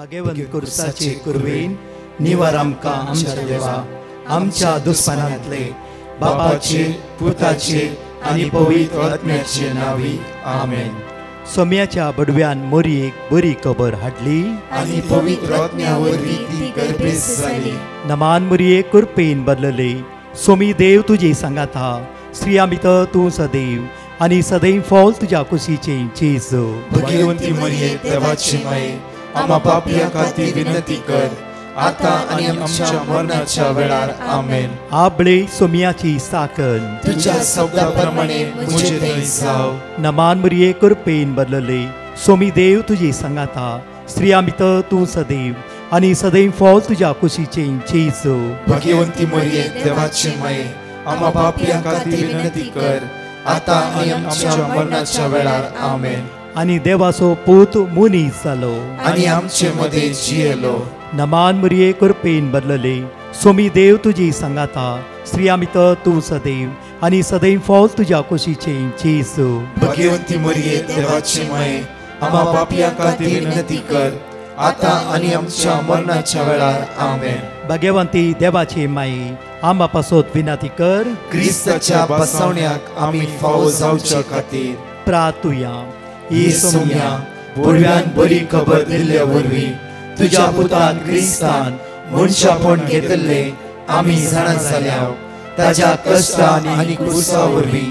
भगवंत कुर्साचे कुरवेन निवार आमकां आमच्या देवा आमच्या दुस्मनांतले बापाचे पुताचे आनी पवित्र आत्म्याचे नावी आमेन. सोम्याच्या बडव्यान मोरयेक बरी खबर हाडली आनी पवित्र आत्म्या वरवीं ती गर्भेस जाली. नमान मोरये कुरपेन बदलले सोमी देव तुजे सांगात हा स्त्रिया भितर तूं सदैव आनी सदैव फॉल तुज्या कुशीचे चेज. भगवंती मरिये देवाची माये आम्हा पापियां खातीर विनंती कर आता आनी आमच्या मरणाच्या वेळार आमेन. आबळे सोम्याची साकन तुझ्या शब्दा प्रमाणे मुझे दय जाव. नमान मोरये कुरपेन बदलले सोमी देव तुजे सांगात हा स्त्रिया भितर तूं सदैव आनी सदैव फॉल तुज्या कुशीचे चेज. भगवंती मरिये देवाची माये आम्हा पापियां खातीर विनंती कर आता आनी आमच्या मरणाच्या वेळार आमेन. आनी देवाचो पूत मुनीस जालो आनी आमचे मदे जियेलो. नमान मोरये कुरपेन बदलले सोमी देव तुजी सांगात हा स्त्रिया भितर तूं सदैव आनी सदैव फॉल तुज्या कुशीचे चेज. भगवंती मरिये देवाची माये आम्हा पापियां खातीर विनंती कर आता आनी आमच्या मरणाच्या वेळार आमेन. भगवंती देवाचे माये आम्हा पासत विनंती कर क्रिस्ताच्या बसवण्याक आमी फावो जावच्या खातीर प्रार्थुया. ही सोम्या बडव्यान बरी खबर दिल्ल्या वरवीं तुज्या पुतान क्रिस्तान मनशापण घेतले आमी जाणा जाल्या ताज्या कश्टान आनी क्रुसा वरवीं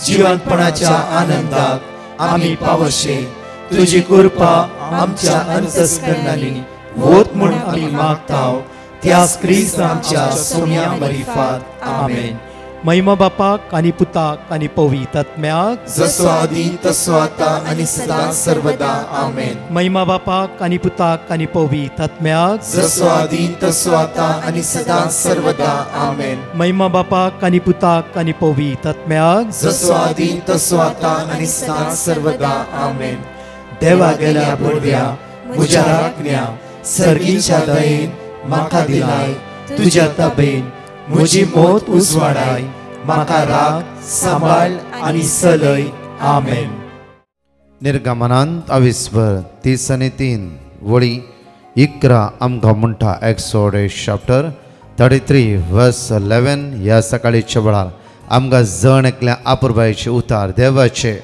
जिवंतपणाच्या आनंदाक आमी पावशे. तुजी कृपा आमच्या अंतस्करणांनी वोत म्हूण आमी मागताव त्याच क्रिस्त आमच्या सोम्या मरिफात आमेन. महिमा बापाक आनी पुताक आनी पवित्र आत्म्याक जसो आदी तसो आता आनी सदां सर्वदा आमेन. महिमा बापाक आनी पुताक आनी पवित्र आत्म्याक जसो आदी तसो आता आनी सदां सर्वदा आमेन. महिमा बापाक आनी पुताक आनी पवित्र आत्म्याक जसो आदी तसो आता आनी सदां सर्वदा आमेन. देवा गेल्या बडव्या म्हज्या राखण्या सर्गीच्या दयेन म्हाका दिलाय तुज्या तबेन म्हजी मोत उजवाडाय म्हाका राख सांबाळ आनी चलय आमेन. निर्गमनांत 22:30 वळी 11 आमकां म्हणटा एक्सोडस चॅप्टर 33 वर्स 11 ह्या सकाळीच्या वेळार आमकां जण एकल्या आपुरबायेचे उतार देवाचे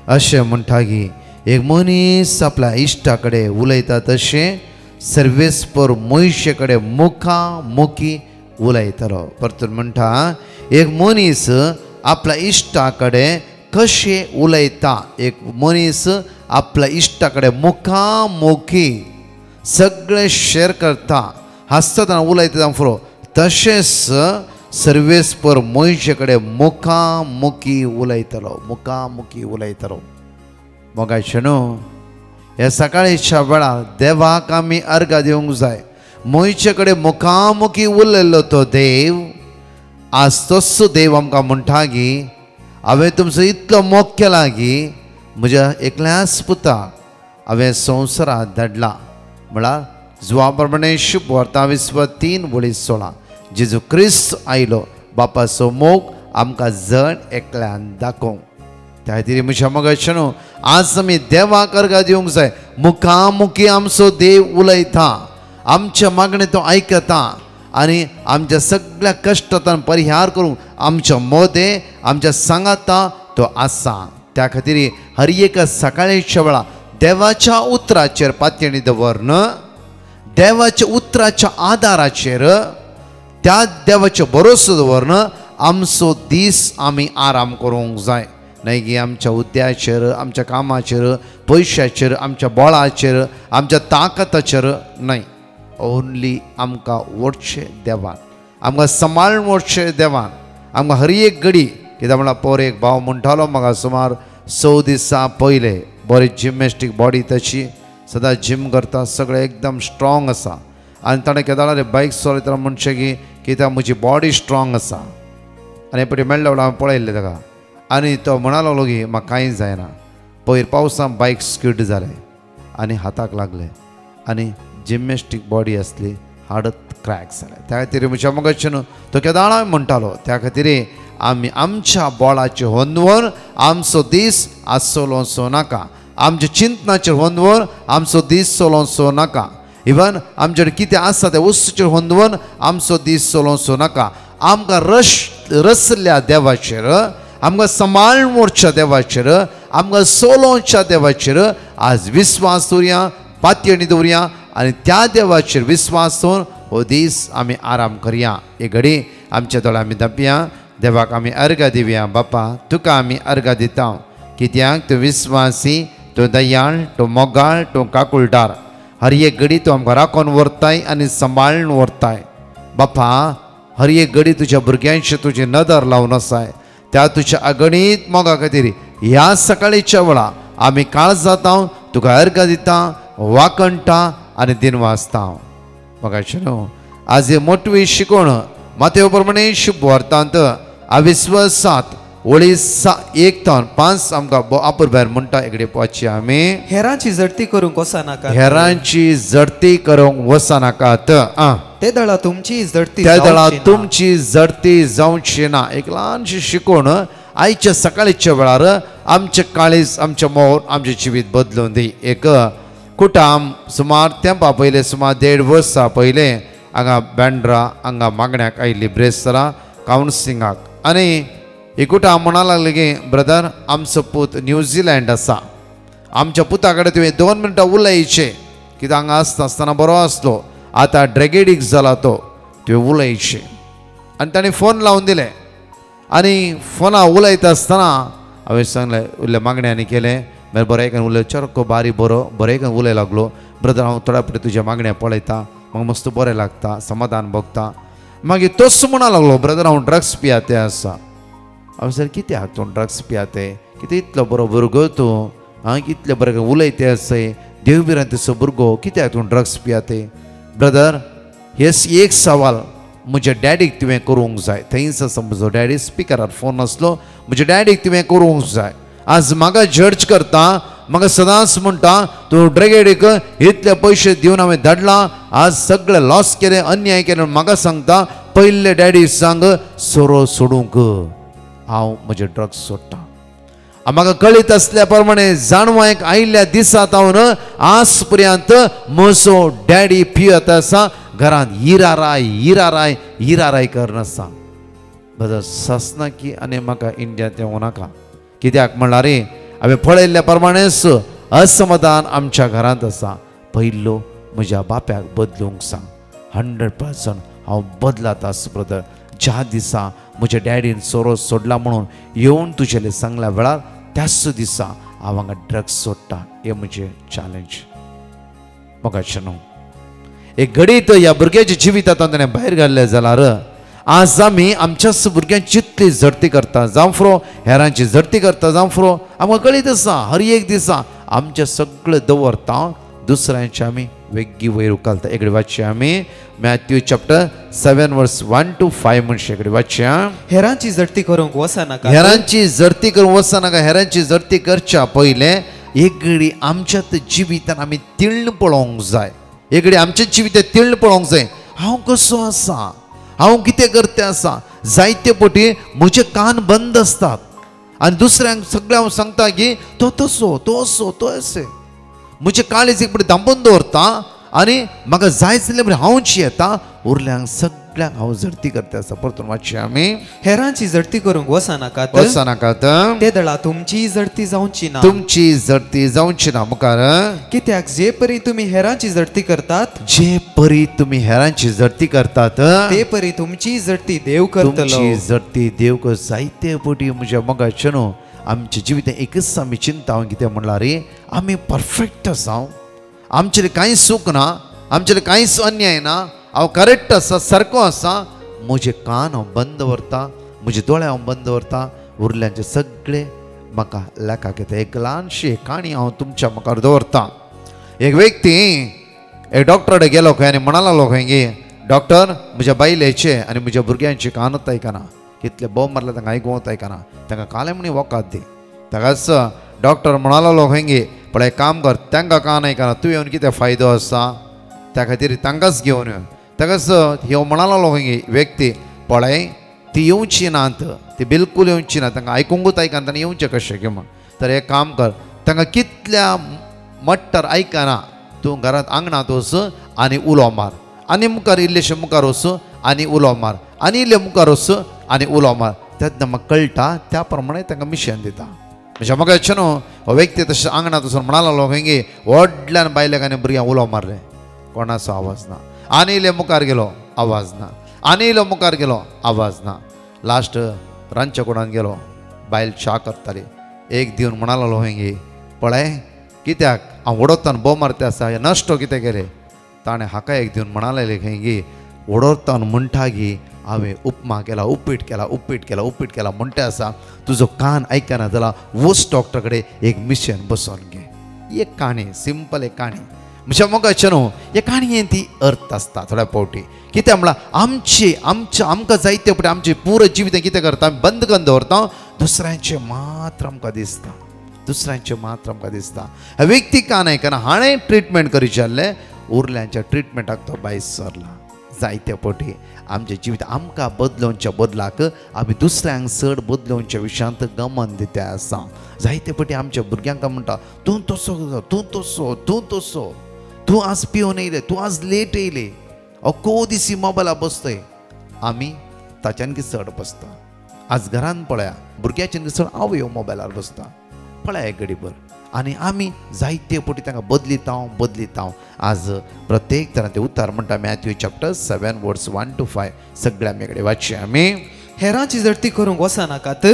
अशें म्हणटा की एक मनीस आपल्या इश्टा कडेन उलयता तशें सर्वेस्पर मनशे कडेन मुखामुखी उलयतलो. परतून म्हणटा एक मनीस आपल्या इश्टा कडेन कशें उलयता. एक मनीस आपल्या इश्टा कडेन मुखामुखी सगळें शेअर करता हांसतना उलयता फुरो तशेंच सर्वेस्पर मनशे कडेन मुखामुखी उलयतलो. मोगाचें न्हू ह्या सकाळीच्या वेळार देवाक आमी अर्घ दिवंक जाय. मनशे कडेन मुखामुखी उलयल्लो तो देव आज तसो देव आमकां म्हणटा की हांवें तुमचो इतलो मोग केला की म्हज्या एकल्याच पुताक हांवें संवसारांत धाडला. म्हळ्यार जुवा प्रमाणे शुभ वार्ता 23:16 जेजू क्रिस्त आयलो बापाचो मोग आमकां जण एकल्यान दाखोवंक. त्या खातीर म्हज्या मोगाचें न्हू आज आमी देवाक अर्घ दिवंक जाय. मुखामुखी आमचो देव उलयता आमचे मागणे तो आयकता आनी आमच्या सगळ्या कश्टांतल्यान परिहार करूंक आमच्या मोदे आमच्या सांगाता तो आसा. त्या खातीर हर एक सकाळीच्या वेळा देवाच्या उतराचेर पातयेणी दवरन देवाच्या उतराच्या आदाराचेर त्या देवाचो भरोसो दवरन आमचो दीस आमी आराम करूंक जाय. न्हय की आमच्या हुद्द्याचेर आमच्या कामाचेर पयशाचेर आमच्या बळाचेर आमच्या ताकताचेर न्हय. ओन्ली आमकां वटचें देवान आमकां सांबाळून वटचें देवान आमकां हर एक घडी. कित्याक म्हळ्यार पोर एक भाव म्हणटालो म्हाका सुमार 6 दिसां पयले बरी जिमॅस्टीक बॉडी ताची सदां जीम करता सगळें एकदम स्ट्रॉंग आसा आनी ताणें केदार रे बायक चलयतना म्हणचें की कित्याक म्हजी बॉडी स्ट्रॉंग आसा. आनी पटी मेळ्ळें म्हणून हांवें पळयल्लें ताका आनी तो म्हणा लागलो की म्हाका कांयच जायना. पयर पावसांत बायक स्किड जालें आनी हाताक लागलें आनी जिमॅस्टीक बॉडी आसली हाडत क्रॅक जालें. त्या खातीर म्हज्या मोगाचें न्हू तो केदार म्हणटालो. त्या खातीर आमी आमच्या बळाचेर होंदवून आमचो दीस आज चलोवचो नाका. आमच्या चिंतनाचेर होंदवून आमचो दीस चलोवचो नाका. इवन आमचे कितें आसा तें वस्तूचेर होंदवून आमचो दीस चलोवचो नाका. आमकां रसल्या देवाचेर, आमकां सांबाळून उरच्या देवाचेर, आमकां चलोवच्या देवाचेर आज विस्वास दवरया, पातयणी दवरया आनी त्या देवाचेर विस्वास दवरून हो दीस आमी आराम करया. एक घडी आमच्या दोळ्या आमी धांपया, देवाक आमी अर्घ दिवया. बापा तुका आमी अर्घ दिता, कित्याक तूं विस्वासी, तूं दयाळ, तूं मोगाळ, तूं काकुळटार. हर एक घडी तूं आमकां राखून व्हरताय आनी सांबाळून व्हरताय. बापा हर एक घडी तुज्या भुरग्यांची तुजी नदर लावन आसाय. त्या तुज्या अगणीत मोगा खातीर ह्या सकाळीच्या वेळा आमी काळज जाता, तुका अर्घ दिता, वाकणटा आनी दिनवासता. मोगाचे न्हू आज हे मोटवी शिकोवण मातेव प्रमाणे शुभ वर्तांत अविश्वासात ओळी 1-5 आमकां आपूर भायर म्हणटा. इकडे पावची आमी हेरांची जडती करूंक वचनाका, हेरांची जडती करूंक वचनाकात. ते दळा तुमची जडती, त्या दळा तुमची जडती जावची ना. एक ल्हानशी शिकोवण आयच्या सकाळीच्या वेळार आमचे काळीज, आमचे मोर, आमचे जिवीत बदलून दी. एक कुटाम सुमार तेंपा पयले, सुमार 1.5 वर्सां पयले हांगा बँड्रा हांगा मागण्याक आयिल्ली ब्रेसरा कावन्सिलिंगाक. आनी ही कुटाम म्हणा लागले की ब्रदर आमचो पूत न्यूझीलँड आसा, आमच्या पुता कडेन तुवें 2 मिनटां उलयचे, कित्याक हांगा आसतना बरो आसलो, आतां ड्रॅगेडीक जाला तो, तुवें उलयचे. आनी ताणें फोन लावन दिले आनी फोना उलयता आसतना हांवें सांगलें, उरले मागण्यांनी केलें, मागीर बरें उलय, चरको बारी बरें उलय लागलो. ब्रदर हांव थोड्या फावटी तुज्या मागण्या पळयता, म्हाका मस्त बरें लागता, समाधान भोगता. मागीर तोच म्हणा लागलो, ब्रदर हांव ड्रग्स पियाते आसा. हांवें सांगलें कित्याक तूं ड्रग्स पियाते, कितें इतलो बरो भुरगो तूं, कितले बरें उलयते आसय, देवबिरांतीचो भुरगो, कित्याक तूं ड्रग्स पियाते. ब्रदर हे एक सवाल म्हज्या डॅडीक तुवें करूंक जाय. थंयच आसा म्हजो डॅडी, स्पिकरार फोन आसलो, म्हज्या डॅडीक तुवें करूंक जाय. आज म्हाका जज करता, म्हाका सदांच म्हणटा तूं ड्रगेडीक इतले पयशे दिवन हांवें धाडलां, आज सगळें लॉस केलें, अन्याय केलें. म्हाका सांगता पयले डॅडी सांग सोरो सोडूंक, हांव म्हजे ड्रग्स सोडटां. म्हाका कळीत आसल्या प्रमाणे जाणवायक आयिल्ल्या दिसा तावन आज पर्यंत म्हजो डॅडी पियत आसा, घरांत हिराराय करनासा. बदल ससना की आनी म्हाका इंडियांत येवं नाका. कित्याक म्हणल्यार हांवें पळयल्ल्या प्रमाणेच असमाधान आमच्या घरांत आसा. पयलो म्हज्या बाप्याक बदलूंक सांग. 100% हांव बदलात आस ब्रदर. ज्या दिसा म्हज्या डॅडीन सोरो सोडला म्हणून येवन तुजेले सांगल्या वेळार त्याच दिसा हांव हांगा ड्रग्स सोडटा. हें म्हजें चॅलेंज. मोगाचे न्हू एक घडीत ह्या भुरग्याच्या जिवितांतल्यान ताणें भायर घाल्लें जाल्यार आज आमी आमच्याच भुरग्यांची जितली झडती करता जावं फुरो, हेरांची झडती करता जावं फुरो, आमकां कळीत आसा हर एक दिसा आमचें सगळें दवरता, दुसऱ्यांचे आमी वेगळी वयर उखलता. एक वाचया आमी मॅथ्यू चॅप्टर 7 वर्स 1 to 5 म्हणचे. एक वाचया, हेरांची झडती करूंक वचनाका, हेरांची झडती करूंक वचनाका. हेरांची झडती करच्या पयले एक घडी आमच्याच जिवितान आमी तिळण पळोवंक जाय. एक घडी आमच्या जिवितांत तिळण पळोवंक जाय. हांव कसो आसा, हांव कितें करता आसा. जायते पटी म्हजे कान बंद आसतात आनी दुसऱ्यांक सगळें हांव सांगता की तो तसो तो असो तो अशें. म्हजे काळीज एक पटी दांबून दवरता आनी म्हाका जाय जाल्यार बरें हांवच येता, उरल्यांक सगळ्यांक हांव झडती करता आसा. परतून वाचया आमी, हेरांची झडती करूंक वचनाकात, ते दळा तुमची झडती जावची ना. तुमची झडती जावची ना. मुखार, कित्याक जे परी तुमी हेरांची झडती करतात, जे परी तुमी हेरांची झडती करतात, ते परी तुमची झडती देव करतलो. तुमची झडती देव कर. जायते पटी म्हज्या मोगाचे न्हू आमच्या जिवितांत एकच आमी चिंता कितें म्हणल्यार आमी परफेक्ट आसा, आमचेर कांय चूक ना, आमचेर कांयच अन्याय ना, हांव करेक्ट आसा, सारको आसा. म्हजे कान हांव बंद दवरता, म्हजे दोळे हांव बंद दवरता, उरल्यांचे सगळे म्हाका लेखाक येता. एक ल्हानशी काणी हांव तुमच्या मुखार दवरता. एक व्यक्ती एक डॉक्टर कडेन गेलो खंय आनी म्हणा लागलो खंय की डॉक्टर म्हज्या बायलेचे आनी म्हज्या भुरग्यांचे कानूच आयकना, कितले बोंब मारले तांकां आयकूंक आयकना, तांकां काले म्हणी वकात दी. ताकाच डॉक्टर म्हणा लागलो खंय की पण एक काम कर, तांकां कान आयकना, तूं येवन कितें फायदो आसा, त्या खातीर तांकांच घेवन यो. ताकाच ह्यो म्हणा लागलो खंय की व्यक्ती पळय ती येवची नात, ती बिलकूल येवची ना, तांकां आयकूंकूच आयकना, तांणी येवचें कशें की म्हण. तर एक काम कर, तांकां कितल्या मट्टर आयकना, तूं घरांत आंगणांत वच आनी उलो मार आनी मुखार इल्लेशे मुखार वचूं आनी उलो मार आनी इल्ले मुखार वचूं आनी उलो मार तेन्ना म्हाका कळटा त्या प्रमाणे तांकां मिशन दिता. म्हणजे म्हाका येचें न्हू हो व्यक्ती तशें आंगणांत वचून म्हणा लागलो खंय व्हडल्यान बायलेक आनी भुरग्यांक उलो मारले कोणाचो आवाज ना. आनी इल्ले मुखार गेलो आवाज ना आनी इल्लो मुखार गेलो आवाज ना. लास्ट रांदच्या कुडांत गेलो बायल च्या करताली एक दिवन म्हणा लागलो खंय पळय कित्याक हांव उडोवतना बोव मारता आसा हे नश्ट कितें केलें ताणें हाका एक दिवन म्हणा लागलें खंय उडोवतना म्हणटा गी हांवें उपमा केला उपीट केला म्हणटा आसा तुजो कान आयकना जाल्यार वच डॉक्टर कडेन एक मिशन बसोन घे. ही एक काणी सिंपल एक काणी म्हणजे म्हाका अशें न्हू हे काणयेन ती अर्थ आसता थोड्या फावटी कित्याक म्हळ्यार आमकां जायते फावटी आमचें पुरो जिवीत कितें करता आमी बंद करून दवरता दुसऱ्यांचें मात्र आमकां दिसता. व्यक्ती कान आयकना हाणें ट्रिटमेंट करीचे आसलें उरल्यांच्या ट्रिटमेंटाक तो भायर सरला. जायते फावटी आमचें जिवीत आमकां बदलोवच्या बदलाक आमी दुसऱ्यांक चड बदलोवच्या विशयांत गमन दिता आसा. जायते फावटी आमच्या भुरग्यांक म्हणटा तूं तसो तूं आज पिवन येयलें तूं आज लेट येयलें अख्खो दिसी मोबायलार बसतय आमी ताच्यान चड बसता. आज घरान पळया भुरग्याच्यान चड हांव ह्यो मोबायलार बसता पळया एक घडीभर आनी आमी जायते फावटी तांकां बदलिता. आज प्रत्येक तरां तें उतार म्हणटा मॅथ्यू चॅप्टर 7 वर्स 1 to 5 सगळे आमी कडेन वाचचे आमी. हेरांची जडती करूंक वचनाकात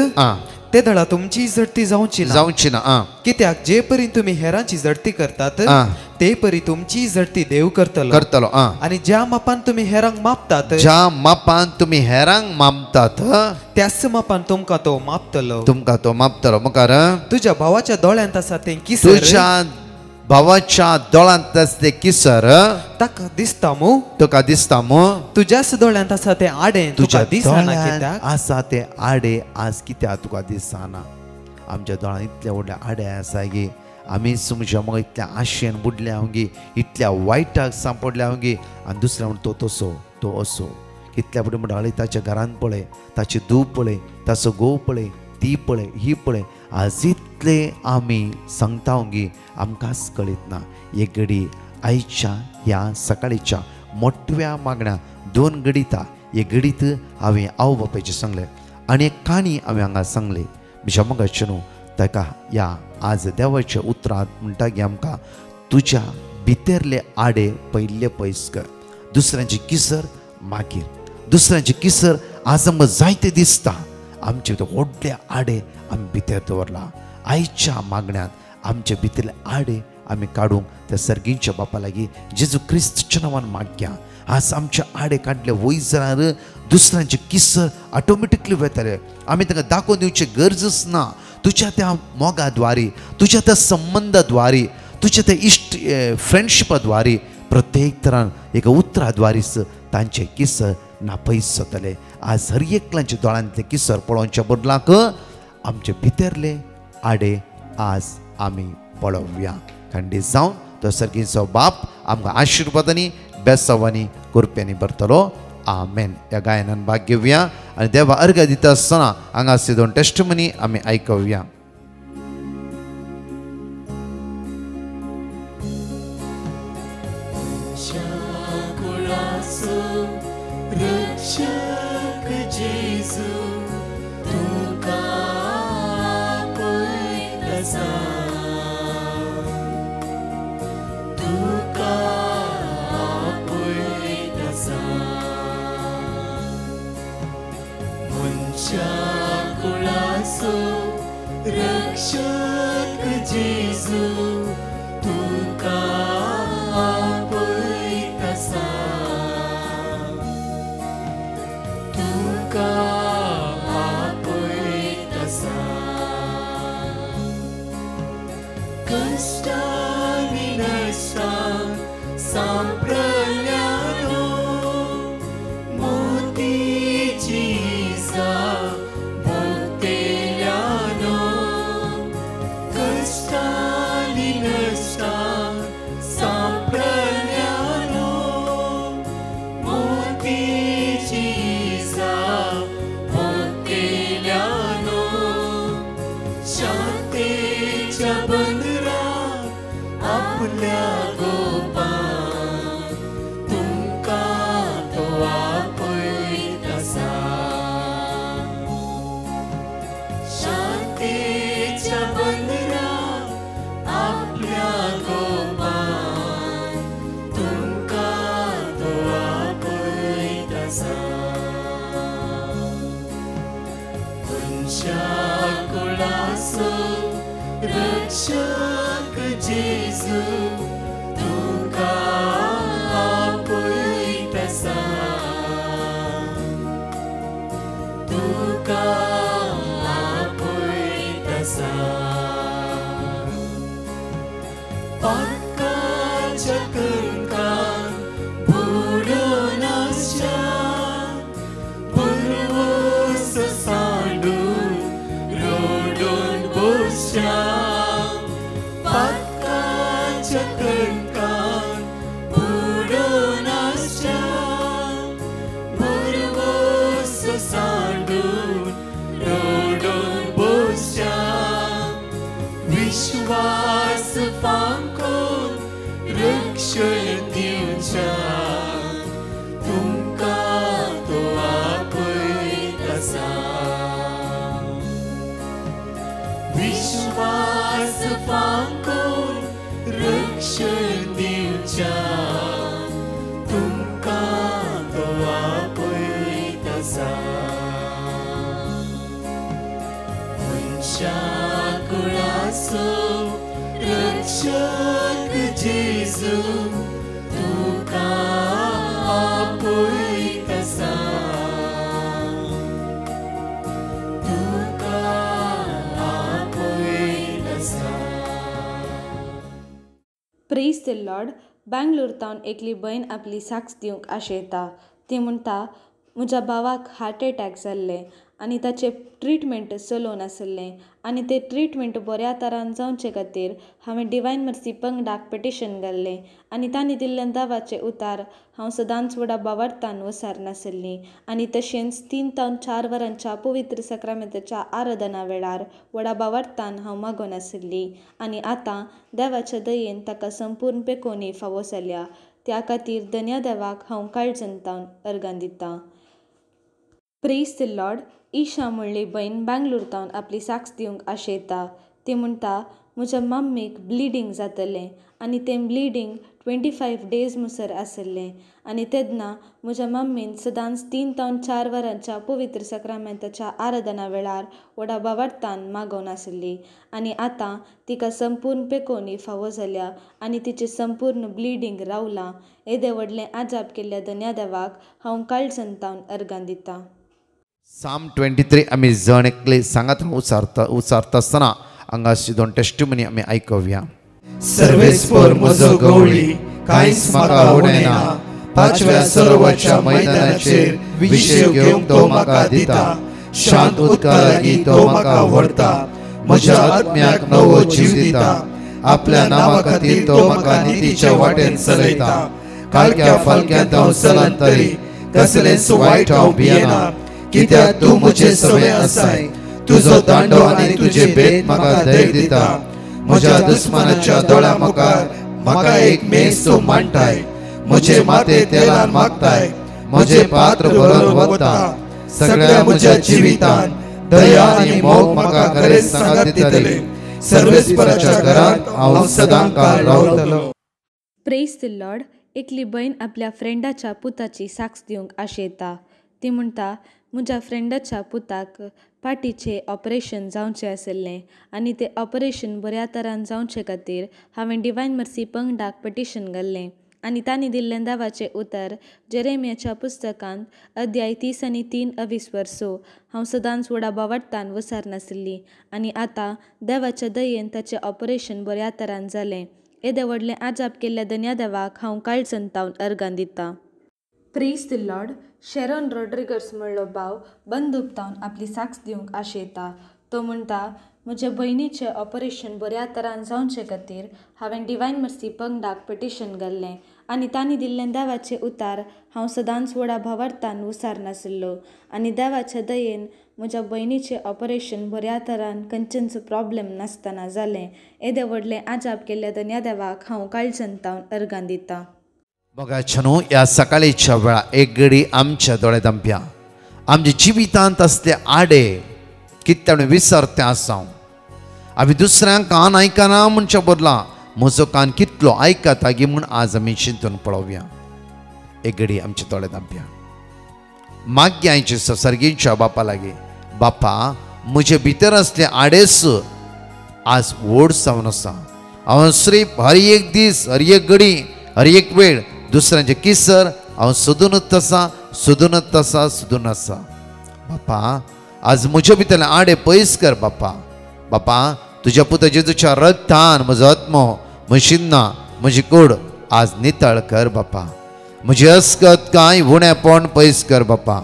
ते दळा तुमची जडती जावची ना. कित्याक जे परी तुम्ही हेरांची जडती करतात ते परी तुमची जडती देव करतलो आणि ज्या मापान तुम्ही हेरांक मापतात त्याच मापान तुमकां तो मापतलो. मुखार तुझ्या भावाच्या दोळ्यांत आसा ते किसर भावाच्या दोळ्यांत असते किसर ताका दिसता मू तुझ्याच दोळ्यांत आसा ते आडे तुका दिसना कित्याक आसा ते आडे आज कित्याक तुका दिसना. आमच्या दोळ्यांत इतले व्हडले आडे आसा गे आमी तुमच्या मग इतल्या आशेन बुडल्या गे इतल्या वायटाक सांपडल्या गे आनी दुसऱ्या म्हणटा तो असो कितल्या फुडें म्हणटा ताच्या घरांत पळय ताची धूव पळय ताचो घोव पळय ती पळय ही पळय आज इतले आमी सांगता गे आमकांच कळीत ना. एक घडी आयच्या ह्या सकाळीच्या मोठव्या मागण्या 2 घडीता एक घडीत हांवें आवय बापायचें सांगलें आनी एक काणी हांवें हांगा सांगली. म्हणजे म्हाका अशें न्हू ताका ह्या आज देवाच्या उतरांत म्हणटा गे आमकां तुज्या भितरले आडे पयले पयस कर. दुसऱ्यांची किसर मागीर दुसऱ्यांची किसर आज आमकां जायते दिसता आमचे व्हडले आडे आमी भितर दवरला. आयच्या मागण्यांत आमचे भितरले आडे आमी काडूंक त्या सर्गींच्या बापा लागीं जेजू क्रिस्तच्या नांवान मागया. आज आमचे आडे काडले वयर जाल्यार दुसऱ्यांचे किसर ऑटोमॅटिकली वयतले. आमी तांकां दाखोवन दिवची गरजच ना. तुज्या त्या मोगा द्वारे तुज्या त्या संबंधा द्वारे तुज्या त्या इश्ट फ्रेंडशिपा द्वारे प्रत्येक तरान एका उतरा द्वारेच तांचे किसर नापयस जातले. आज हर एकल्याच्या दोळ्यांतले किसर पळोवच्या बदलाक आमचे भितरले आडे आज आमी पळोवया. खंडीत जावन तो सर्गीचो बाप आमकां आशिर्वादांनी बेसावांनी कृपेनी भरतलो. आमेन. ह्या गायनान भाग घेवया आनी देवा अर्घ दिता आसतना हांगा 2 टेस्टमनी आमी आयकवया. रक्षक जेजू तुका आपयतासा कष्टांनी नष्टां सांप्रल्यानो मोतीची इजा भोगतेल्यानो कष्टांनी नष्टां सांप्रल्यानो मोतीची इजा भोगतेल्यानो शांतेच्या बंदरांत आपल्या गोपान कुळासो रक्षक जेजू तुका आपयतसा तुका आपयतसा पातकाच्या कणकान बुडून आसच्या पुरवस सांडून रोडून बसच्या पातकाच्या कणकान बुडून आसच्या पुरवस सांडून रोडून बसच्या विश्वास फांकोन रक्षण दिवच्या तुमका तो आपयतसा विश्वास फांकोन रक्षण दिवच्या तुमका तो आपयतसा कुळासो रक्षक जेजू तुका आपयतसा तुका आपयतसा. Praise the lord. बँगलोरतावन एकली बहीण आपली साक्ष दिवंक आशेता. ती म्हणटा म्हज्या भावाक हार्ट अटॅक जाल्ले आनी ताचें ट्रिटमेंट चलोवन आसलें आनी तें ट्रिटमेंट बऱ्या तरान जावचे खातीर हांवें डिवायन मर्सी पंगडाक पिटिशन घाल्लें आनी तांणी दिल्लें दावाचें उतार हांव सदांच वडा बावार्थान वसारनासली आनी तशेंच 3 ते 4 वरांच्या पवित्र सक्रामेंताच्या आराधना वेळार वडा बावार्थान हांव मागोन आसली आनी आतां देवाच्या दयेन ताका संपूर्ण पेकोनी फावो जाल्या. त्या खातीर धन्य देवाक हांव काळजंतावन अर्गां दितां. Praise the Lord. ईशा म्हणली बहीण बँगलोरतावन आपली साक्ष दिवंक आशेता. ती म्हणटा म्हज्या मम्मीक ब्लिडींग जातलें आनी तें ब्लिडींग 25 days मुसर आसलें आनी तेदना म्हज्या मम्मीन सदांच 3 ते 4 वरांच्या पवित्र सक्रामेंताच्या आराधना वेळार वडा बावार्थान मागोन आसली आनी आतां तिका संपूर्ण पेकोनी फावो जाल्या आनी तिचें संपूर्ण ब्लिडींग रावलां. येदें व्हडलें आजाप केल्ल्या धन्य देवाक हांव काळजंतावन अर्गां दितां. Psalm 23 आमी जण एकले सांगात उसारता आसतना हांगाची 2 टेस्टिमनी आमी आयकुया. सर्वेस्पर म्हजो गवळी कांयच म्हाका उडयना. 5व्या सरोवराच्या मैदानाचेर विशेव घेवंक तो म्हाका दिता. शांत उदका लागीं तो म्हाका व्हरता. म्हज्या आत्म्याक नवो जीव दिता. आपल्या नांवा खातीर तो म्हाका नितीच्या वाटेन चलयता. कालक्या फालक्यांत हांव चलां तरी कसलेंच वायट हांव भियेना. कित्याक तूं म्हजे सवे आसाय. तुजो दांडो आनी तुजे भेट म्हाका धैर्य दिता. म्हज्या दुस्मानाच्या दोळ्या मुखार म्हाका एक मेजचो मांडटाय. म्हजे माथे तेलान मागताय. म्हजे पात्र भरून वता. सगळ्या म्हज्या जिवितान दया आनी मोग म्हाका खरेंच सांगात दितले. सर्वेस्पराच्या घरांत हांव सदां काळ रावतलो. Praise the Lord. एकली बहीण आपल्या फ्रेंडाच्या पुताची साक्ष दिवंक आशेता. ती म्हणटा म्हज्या फ्रेंडाच्या पुताक पाटीचें ऑपरेशन जावचें आसलें आनी तें ऑपरेशन बऱ्या तरान जावचे खातीर हांवें डिवायन मर्सी पंगडाक पिटिशन घाल्लें आनी तांणी दिल्लें दावाचें उतर जेरेमियाच्या पुस्तकांत अध्याय 30 आनी 3 वर्सो हांव सदांच वडा बावार्थान वसारनासली आनी आतां देवाच्या दयेन ताचें ऑपरेशन बऱ्या तरान जालें. येदें व्हडलें आजाप केल्ल्या धन्य देवाक हांव काळजंतावन अर्गां दितां. Praise the Lord. Charon Rodrigues म्हणलो भाव बंदुपतावन आपली साक्ष दिवंक आशेता. तो म्हणटा म्हज्या भयणीचें ऑपरेशन बऱ्या तरान जावचे खातीर हांवें डिवायन मर्सी पंगडाक पिटिशन घाल्लें आनी तांणी दिल्लें देवाचें उतार हांव सदांच वडा भावार्थान वसारनासलो आनी देवाच्या दयेन म्हज्या भयणीचें ऑपरेशन बऱ्या तरान खंयचेंच प्रॉब्लेम नासतना जालें. येदें व्हडलें आजाप केल्ल्या धन्य देवाक हांव काळजंतावन अर्गां दितां. मोगाचनो ह्या सकाळीच्या वेळा एक घडी आमच्या दोळे धांप्या. आमच्या जिवितांत असले आडे कितें आमी विसरते आसां. आमी दुसऱ्यांक कान आयकना म्हणच्या बदला म्हजो कान कितलो आयकता गी म्हूण आज आमी चिंतून पळोवया. एक घडी आमचे दोळे धांप्या. मागया आयचे सर्गीच्या बापा लागीं, बापा म्हजे भितर असले आडेस आज ओड जावन आसा. हांव सिर्फ हर एक दीस, हर एक घडी, हर एक वेळ दुसऱ्यांचे किसर हांव सोदूनच आसा. बापा आज म्हज्या भितरले आडे पयस कर बापा. बापा तुज्या पुता जेजूच्या रक्तान म्हजो आत्मो, म्हजी शिन्ना, म्हजी कूड आज नितळ कर बापा. म्हजी अस्कत कांय उणेपण पयस कर बापा.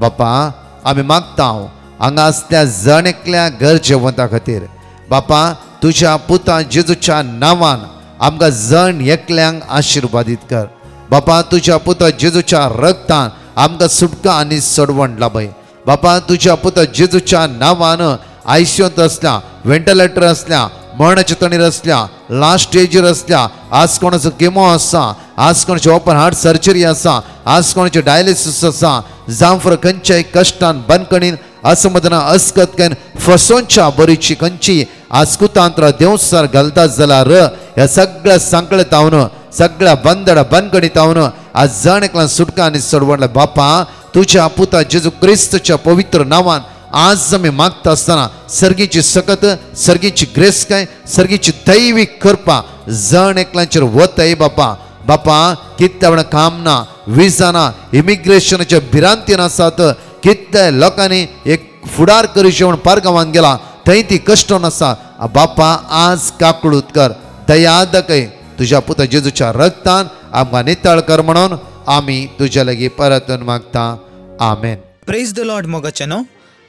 बापा आमी मागता हांगा असल्या जण एकल्या गरजेवंता खातीर बापा तुज्या पुता जेजूच्या नांवान आमकां जण एकल्यांक आशिर्वादीत कर. बापा तुज्या पुता जेजूच्या रक्तान आमकां सुटका आनी सोडवण लाभय. बापा तुज्या पुता जेजूच्या नांवान आयसीयूंत असल्या, व्हेंटिलेटर असल्या, मरणाच्या तणीर असल्या, लास्ट स्टेजीर असल्या, आज कोणाचो केमो आसा, आज कोणाची ओपन हार्ट सर्जरी आसा, आज कोणाचे डायलिसीस आसा, जावं फर खंयच्याय कश्टान बंदकणीन असमाधाना अस्कतकेन फसोवच्या बरीची खंयची आज कुतांत्र देवसार घालता जाल्यार ह्या सगळ्या सांकळतावन, सगळ्या बंदडा बंदकणीतावन आज जण एकला सुटका आनी सोडवण बापा तुज्या पुता जेजू क्रिस्तच्या पवित्र नांवान आज आमी मागता आसतना सर्गीची सकत, सर्गीची ग्रेस काय, सर्गीची दैवीक कृपा जण एकल्यांचेर वतय बापा. बापा कितल्या वेळा काम ना, विजा ना, इमिग्रेशनाच्या भिरांतीन आसात, कितल्या लोकांनी एक फुडार करीचे म्हूण पारगांवान गेला थंय ती कश्ट आसा. बापा आज काकळूत कर, दया दाखय. तुज्या पुता जेजूच्या रक्तान आमकां नितळ कर म्हणून आमी तुज्या लागीं परतून मागता. आमेन. प्रेज द लॉर्ड मोगाचेनो.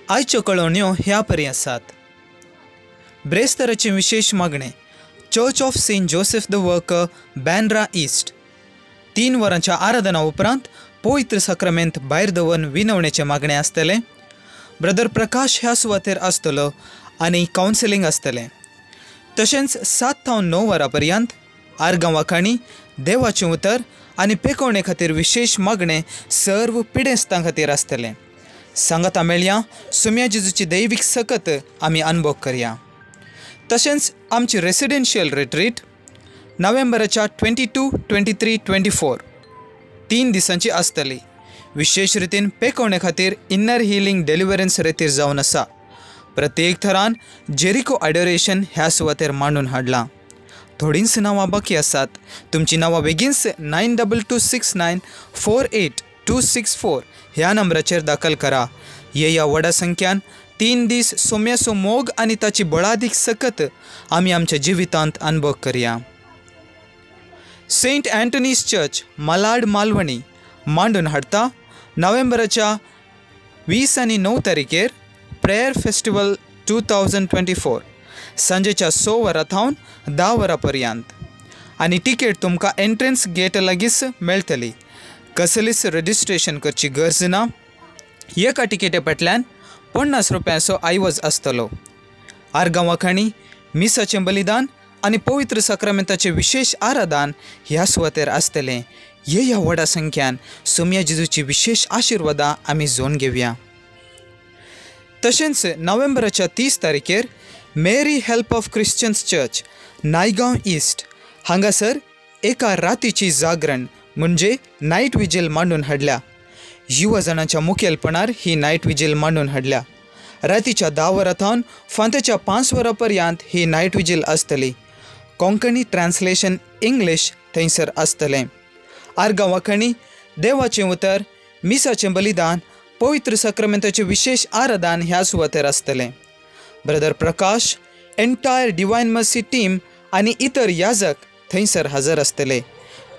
आयच्यो कळवण्यो ह्या परी आसात. ब्रेस्तराचे विशेष मागणे church of saint Joseph the worker, Bandra east. 3 वरांच्या आराधना उपरांत पवित्र साक्रामेंत भायर दवरून विनवणेचे मागणे आसतले. ब्रदर प्रकाश ह्या सुवातेर आसतलो आनी कावन्सिलींग आसतलें. तशेंच 7 ते 9 वरां पर्यंत आर्गां वाखाणी, देवाचें उतर आनी पेकोवणे खातीर विशेष मागणे सर्व पिडेस्तां खातीर आसतलें. सांगाता मेळया, सुम्या जेजूची दैवीक सकत आमी अनुभव करया. तशेंच आमची रेसिडेन्शियल रिट्रीट नोव्हेंबराच्या 22, 23, 24 3 दिसांची आसतली. विशेष रितीन पेकोवणे खातीर इन्नर हिलिंग डेलिव्हरन्स रितीर जावन आसा. प्रत्येक थरान जेरिको एडोरेशन ह्या सुवातेर मांडून हाडलां. थोडींच नांवां बाकी आसात. तुमची नांवां बेगीनच 9226948264 ह्या नंबराचेर दाखल करा. ह्या व्हडा संख्यान 3 दीस सोम्याचो मोग आनी ताची बळादीक सकत आमी आमच्या जिवितांत अनुभव करया. सेंट अँटनीज चर्च मालाड मालवणी मांडून हाडटा नोव्हेंबराच्या 20 आनी 9 तारीखेर प्रेयर फेस्टिवल 2024 सांजेच्या 6 वरां थावन 10 वरां पर्यंत. आनी तिकेट तुमकां एंट्रन्स गेट लागींच मेळटली. कसलीच रजिस्ट्रेशन करची गरज ना. एका तिकेटे पेटल्यान 50 रुपयांचो आयवज आसतलो. आर्गां वाखाणी, मिसाचें बलिदान आनी पवित्र साक्रामेंताचें विशेष आराधन ह्या सुवातेर आसतलें. ह्या व्हडा संख्यान सोम्या जेजूची विशेष आशिर्वादां आमी जोन घेवया. तशेंच नोव्हेंबराच्या 30 तारीखेर Mary help of Christians church Naigaon east हांगासर एका रातीची जागरण म्हणजे नायट विजील मांडून हाडल्या. युवा जाणांच्या मुखेलपणार ही नायट विजील मांडून हाडल्या. रातीच्या 10 वरां थावन फांतेच्या 5 वरां पर्यंत ही नायट विजील आसतली. कोंकणी ट्रान्सलेशन इंग्लीश थंयसर आसतलें. आर्गां वाखाणी, देवाचें उतर, मिसाचें बलिदान, पवित्र साक्रामेंताचें विशेष आराधन ह्या सुवातेर आसतलें. ब्रदर प्रकाश, एंटायर डिवायन मर्सी टीम आनी इतर याजक थंयसर हजर आसतले.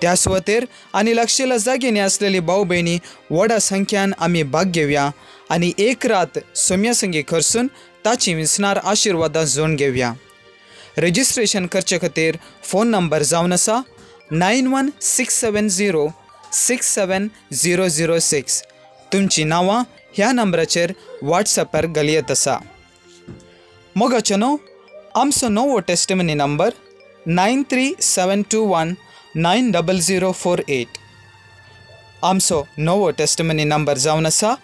त्या सुवातेर आनी लागशिल्ल्या जागेनी आसलेली भाव भयणी व्हडा संख्यान आमी भाग घेवया आनी एक रात सोम्या संगी खर्सून ताची विसणार आशिर्वादां जोन घेवया. रजिस्ट्रेशन करचे खातीर फोन नंबर जावन आसा 9167067006. तुमची नांवां ह्या नंबराचेर व्हॉट्सॲपार घालयत आसा. मोगाचेनो, आमचो नवो टेस्टिमनी नंबर 9372190048. आमचो नवो टेस्टिमनी नंबर जावन आसा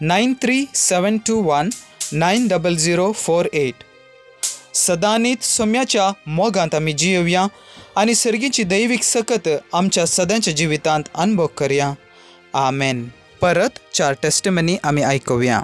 9372190048. सदांनीच सोम्याच्या मोगांत आमी जियेवया आनी सर्गीची दैवीक सकत आमच्या सदांच्या जिवितांत अनुभव करया. आमेन. परत 4 टेस्टिमनी आमी आयकुया.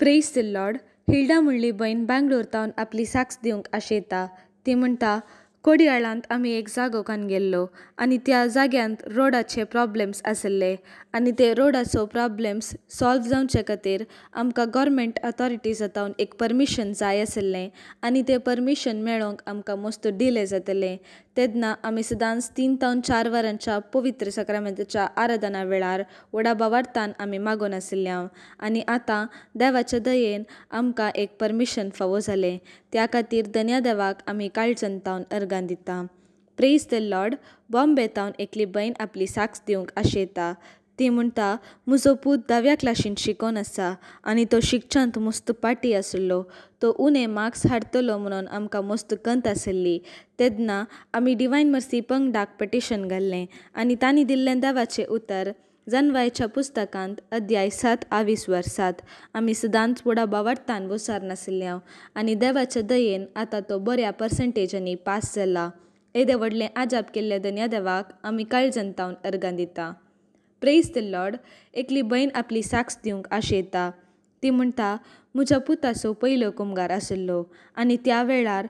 Praise the lord. हिल्डा म्हणली बहीण बँगलोरतावन आपली साक्स दिवंक आशेता. ती म्हणटा, कोडयाळांत आमी एक जागोकान गेल्लो आनी त्या जाग्यांत रोडाचे प्रॉब्लेम्स आसले आनी ते रोडाचो प्रॉब्लेम्स सॉल्व जावचे खातीर आमकां गव्हर्मेंट अथॉरिटीज जावन एक परमिशन जाय आसलें आनी तें परमिशन मेळोवंक आमकां मस्त डिले जातलें. तेन्ना आमी सदांच 3 ते 4 वरांच्या पवित्र सक्रामेंताच्या आराधना वेळार वडा बावार्थान आमी मागून आशिल्ल्या आनी आतां देवाच्या दयेन आमकां एक परमिशन फावो जालें. त्या खातीर धन्य देवाक आमी काळजंतावन अर्गां दिता. Praise the Lord. बॉम्बेतावन एकली बहीण आपली साक्स दिवंक आशेता. ती म्हणटा, म्हजो पूत 10व्या क्लासीन शिकोन आसा आनी तो शिक्षणांत मस्त पाटी आसलो. तो उणे मार्क्स हाडटलो म्हणून आमकां मस्त कंत आसली. तेन्ना आमी डिवायन मर्सी पंगडाक पिटिशन घाल्लें आनी तांणी दिल्लें देवाचें उतर जनवायच्या पुस्तकांत अध्याय 7:20 आमी सदांच वडा बावार्थान वसार नाशिल्ल्या आनी देवाच्या दयेन आतां तो बऱ्या पर्संटेजांनी पास जाला. येदे व्हडलें आजाप केल्ल्या धन्य देवाक आमी काळजंतावन अर्गां दिता. Praise the Lord. एकली बहीण आपली साक्स दिवंक आशेता. ती म्हणटा, म्हज्या पुताचो पयलो कुमगार आशिल्लो आनी त्या वेळार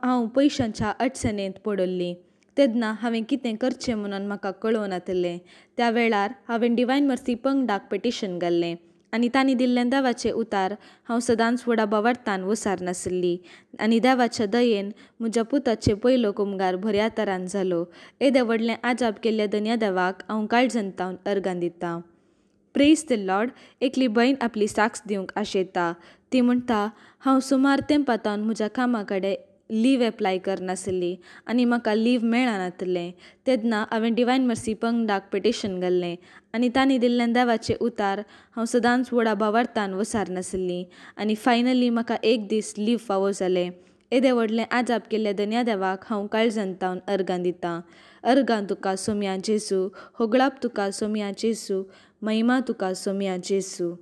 हांव पयशांच्या अडचणेंत पडल्ली. तेन्ना हांवें कितें करचें म्हणून म्हाका कळोन नातलें. त्या वेळार हांवें डिवायन मर्सी पंगडाक पिटिशन घाल्लें आनी तांणी दिल्लें देवाचें उतार हांव सदांच वडा बावार्थान वसार नाशिल्ली आनी देवाच्या दयेन म्हज्या पुताचें पयलो कुमगार बऱ्या तरान जालो. येदे व्हडलें आजाप केल्ल्या धन्य देवाक हांव काळजंतावन अर्गां दिता. Praise the Lord. एकली बहीण आपली साक्स दिवंक आशेता. ती म्हणटा, हांव सुमार तेंपातावन म्हज्या कामा कडेन लीव एप्लाय करनाशिल्ली आनी म्हाका लीव मेळनातलें. तेन्ना हांवें डिवायन मर्सी पंगडाक पिटिशन घाल्लें आनी तांणी दिल्लें देवाचें उतार हांव सदांच वडा बावार्थान वसार नाशिल्ली आनी फायनली म्हाका एक दीस लीव फावो जालें. येदे व्हडलें आजाप केल्ल्या धन्य देवाक हांव काळजंतावन अर्गां दिता. अर्गां तुका सोम्या जेजू, होगळाप तुका सोम्या जेजू, महिमा तुका सोम्या जेजू.